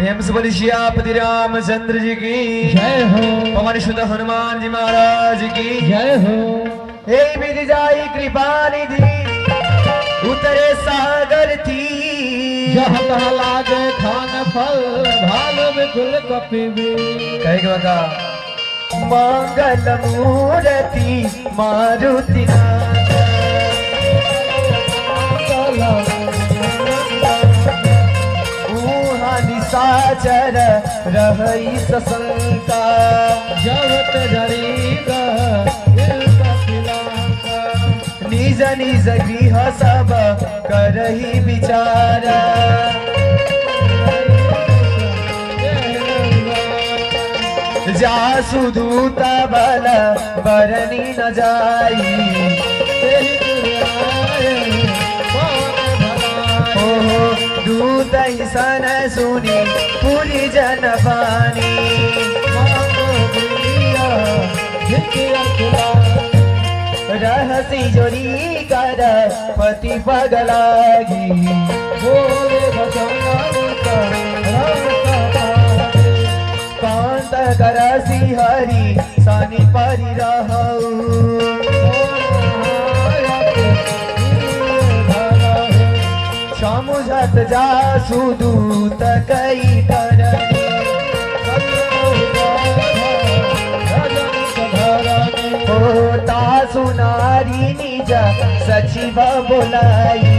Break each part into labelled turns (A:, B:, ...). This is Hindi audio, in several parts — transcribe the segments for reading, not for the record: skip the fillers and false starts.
A: प्रेम से बोली श्यापति रामचंद्र जी की
B: जय हो।
A: पवन सुत हनुमान जी महाराज की
B: जय हो।
A: हे विधि जाई कृपा निधि उतरे सागर थी
B: जहाँ तहाँ लागे खान फल भाल विपुल कपिबी।
A: कहे के बका मंगल मूर्ति मारुति निशाचर रही ससंका
B: जगत जरीग
A: निज निज गृह सब करही विचार जासु दूत बल बरनी न जाई दूत ही सन सुनी पूरी जनपानी रहसी जोरी कर पति पगलागी
B: बोले
A: कांत करसी हरि सानी परि रहू समुझत जासु दूत कई करनी होता सुनारी निज सचिव बोलाई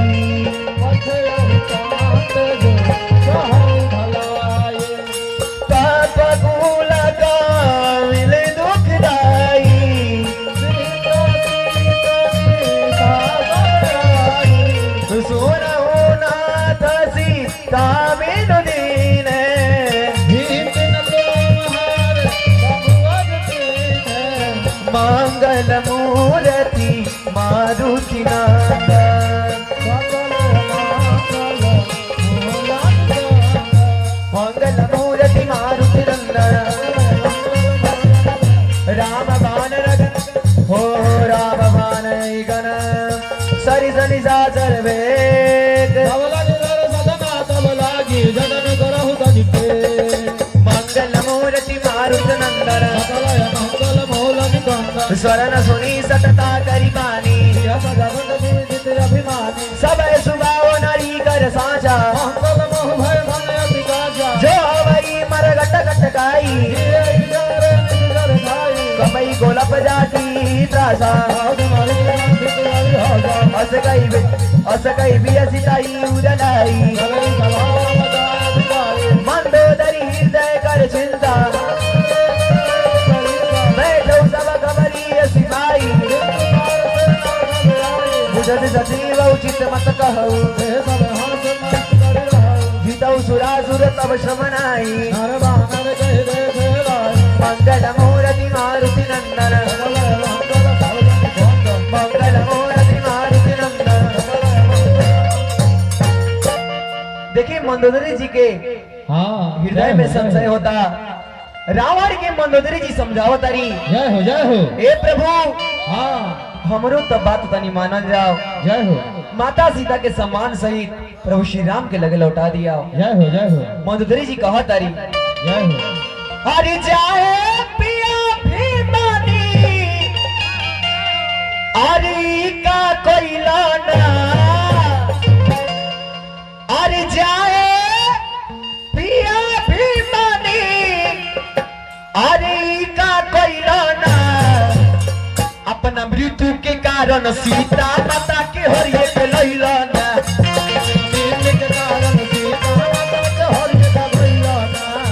A: पाप कुल कामिल दुखदाई सुनहु नाथ सीतामिन दीन मंगल मूर्ति मारुति नंदन मंगल मूर्ति मारुति नंदन राम बाण रगन हो राम बाण गण सरि सनि साचर वेग मंगल मूर्ति मारुति नंदन स्वरण सुनी सतता करी पानी सब सुगाओ नारी कर साचा जो हवई मर गट गटकाई कमई गोलप जाती त्रासा अस कई भी सिताई उदलाई मंदोदरी हृदय कर चिंता बैठो सब खबरी सिपाही बुझत सजीव उचित मत कहू जीतऊ सुरासुर तब श्रमनाई मंगल मूर्ति मारुति नंदन मंगल मूर्ति मारुति नंदन। देखिए मंदोदरी जी के हृदय में संशय होता रावण के मंदोदरी जी समझाओ तारी
B: जय हो जय हो।
A: ए प्रभु हमरो तब बात तनी मानल जाओ
B: जय हो।
A: माता सीता के सम्मान सहित प्रभु श्री राम के लगे लौटा दिया
B: जय हो जय हो।
A: मंदोदरी जी कहा तारी
B: जय हो।
A: हरि जाए पिया भी मानी अरे का कोई लाना अरे जाए पिया भी मानी अरे का कोई लाना अपना मृत्यु के कारण सीता माता के हरिये के लैलाना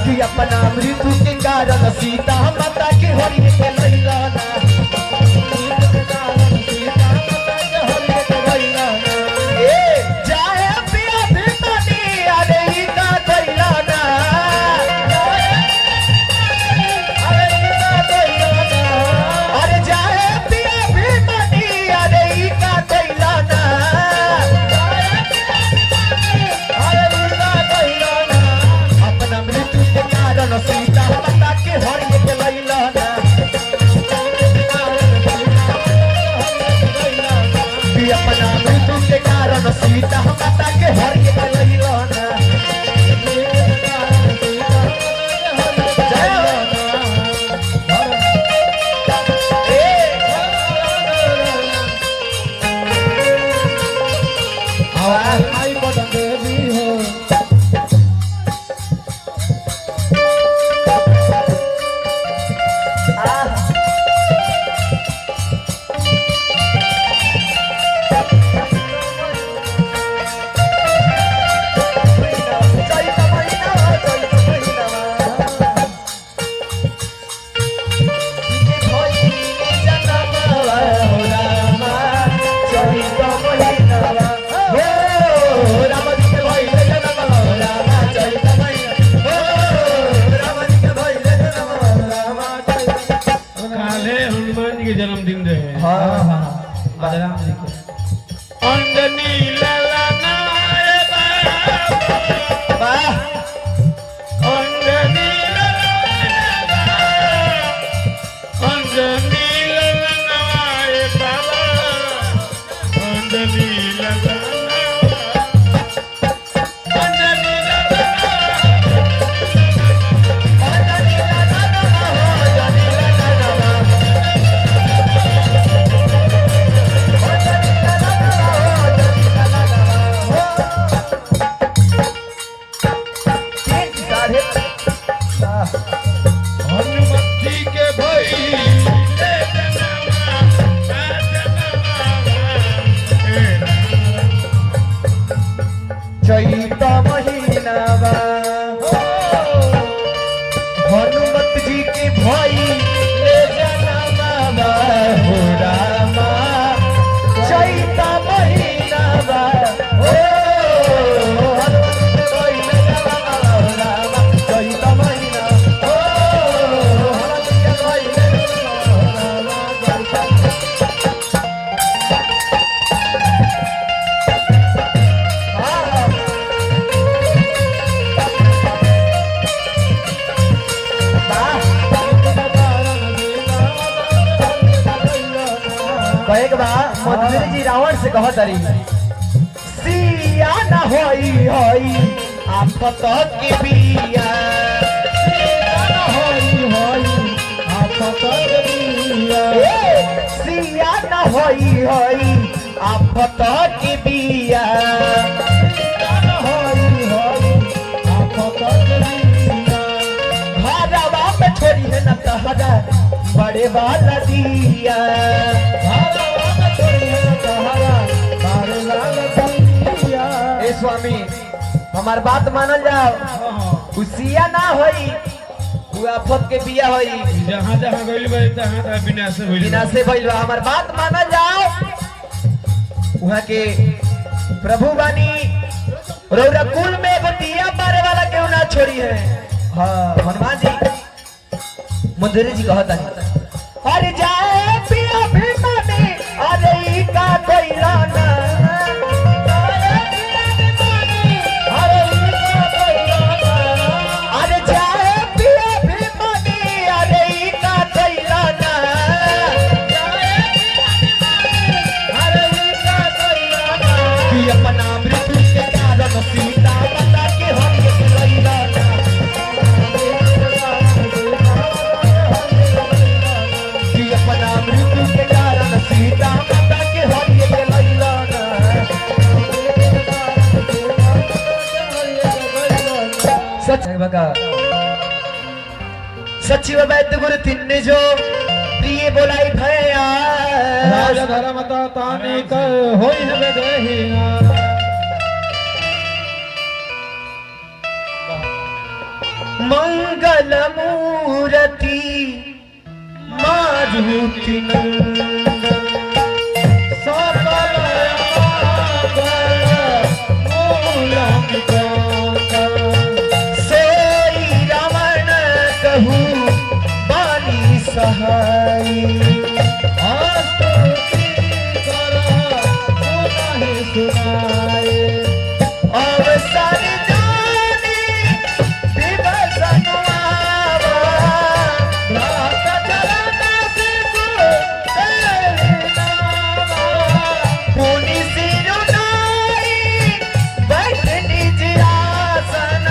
A: कि अपना मृत्यु के कारण सीता माता के हरिये के लैलाना जाए पिया भी मानी अरे का कोई लाना अरे जाए पिया भी मानी अरे का कोई लाना अपना मृत्यु के कारण सीता माता के हरिये के लैलाना
B: के जन्मदिन रहे।
A: हाँ हाँ
B: आज राम जी के अंजनी ललना रे बाबा
A: वाह
B: अंजनी ललना अंजनी ललना रे बाबा अंजनी ललना हनुमती के भाई ले
A: चैत महीनावा हनुमत जी के भाई ले जनमावा हो रामा चैत महीनावा हो हनुमत के भाई ले जनमावा हो रामा चैत महीना हो हनुमत के भाई ले जनमावा हो रामा कहे के बा मंदिर जी रावण से कहत रही सिया न होई होई आफत के बिया सिया न होई होई आफत के बिया सिया न होई होई आफत के बिया सिया न होई होई आफत के बिया घरवा पे छोड़ी है न तहरा बड़े वाला दिया ए स्वामी हमार बात मानल जाओ उसिया ना होई वो आफत के बिया होई
B: जहाँ जहाँ गइल बा तहाँ तहाँ विनाश भइल
A: बिना से भइल बा हमार बात मानल जाओ वहाँ के प्रभु बानी रौरा कुल में बतिया मारे वाला क्यों ना छोड़ी है हाँ हनुमान जी मुंदरी जी कहता है अरे जाए पिया भीमानी अरे ई का कोइला ना अरे ई का कोइला ना अरे जाए पिया भीमानी अरे ई का कोइला ना अरे ई का कोइला ना कि अपना मृत्यु के कारण सीता माता के हम लैला ना कि अपना मृत्यु के कारण सीता माता के हरिये के लैला सच है बका सच्ची वैद्य गुरु तिन्ने जो प्रिय बोलाई भया
B: राजा धर्म ताने कर होई हमें देहिना
A: मंगल मूर्ति मारुति नंदन
B: सकल मूलम
A: सोई रावण कहू बानी सहाई
B: सुनाए
A: अवसर जानी दिवस नवावा भ्रात चरण सिसु तेनावा पुनि सिरु नाई बैठ निज आसन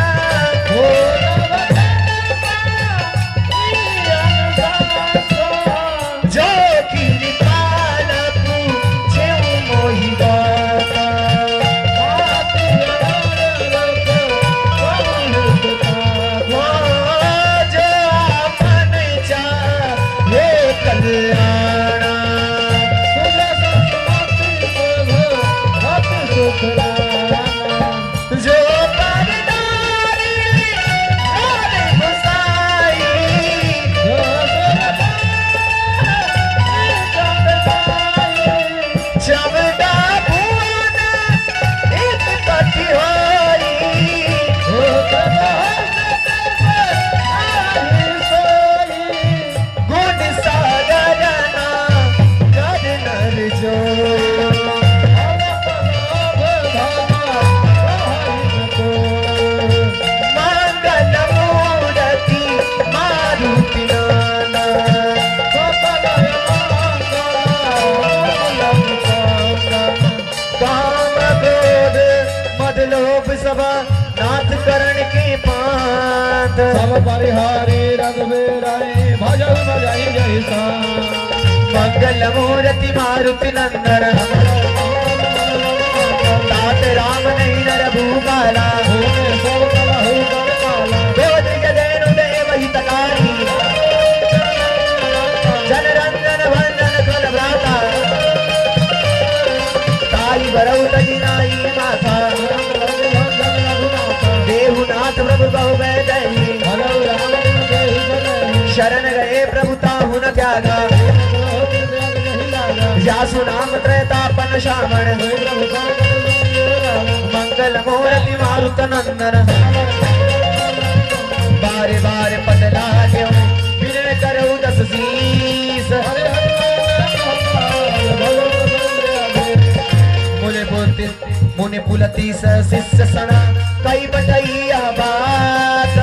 A: नाथ
B: सब परिहारी रघुवीराय भजन बजाई जय सा
A: मंगल मूर्ति मारुति नंदन तात राम नहीं नर भूपाला गोद जदेनु देव हितकारी जन रंजन भंजन खल भ्राता ताई बरौत जिनाई माथा देहुनाथ प्रभु बहु वैदही शरण गए प्रभु ताहु न त्यागा जासु नाम त्रयतापन श्यामण मंगल मूर्ति मारुत नंदन बारे बारे पद लाग्यो विनय करऊ दस शीस मुनि पुलती शिष्य सना कई बटैया बात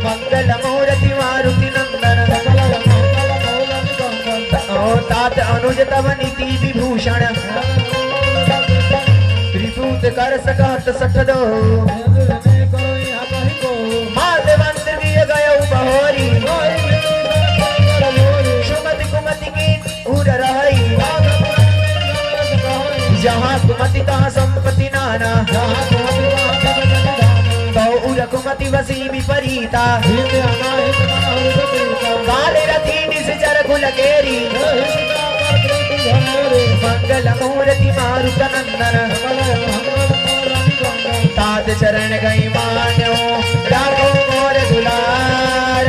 A: मंगल मूर्ति मारुति नंदन तात अनुज तव नीति विभूषण त्रिभूत कर सकहत सठ दो माल मंत्र दिए गयो बहोरी सुमति कुमति की उर रही जहाँ कुमति तहाँ संपत्ति नाना तो उर कुमति वसी विपरीता काले रथी निश्चर कुलकेरी मंगल मूर्ति मारुत नंदन तात चरण गई मान्यो राघो मोर दुलार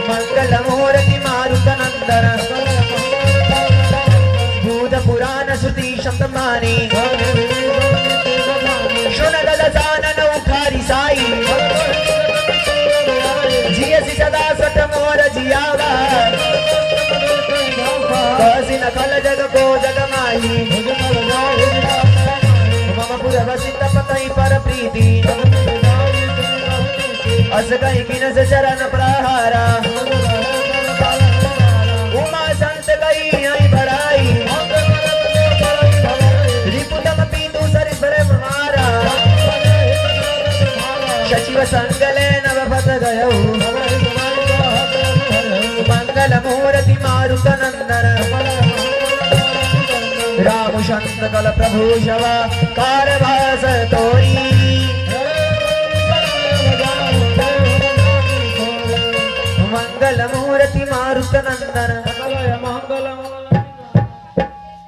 A: मंगल मूर्ति मारुत नंदन भूत पुराण श्रुति शब्द मानी शुन दलसानन उखारी साई जियसी सदा सठ मोर जियावा कसी न खल जग को जग माही मम पुर वसित पतई पर प्रीति अस गई किन से चरण प्रहारा उमा संत गई आई भराई रिपुतम पीतु सरिस मारा शशिव संगले नवपत गयो मंगल मूर्ति मारुत नंदन राम शंत कल प्रभु शवा कारभास तोरी मंगल मूर्ति मारुत नंदन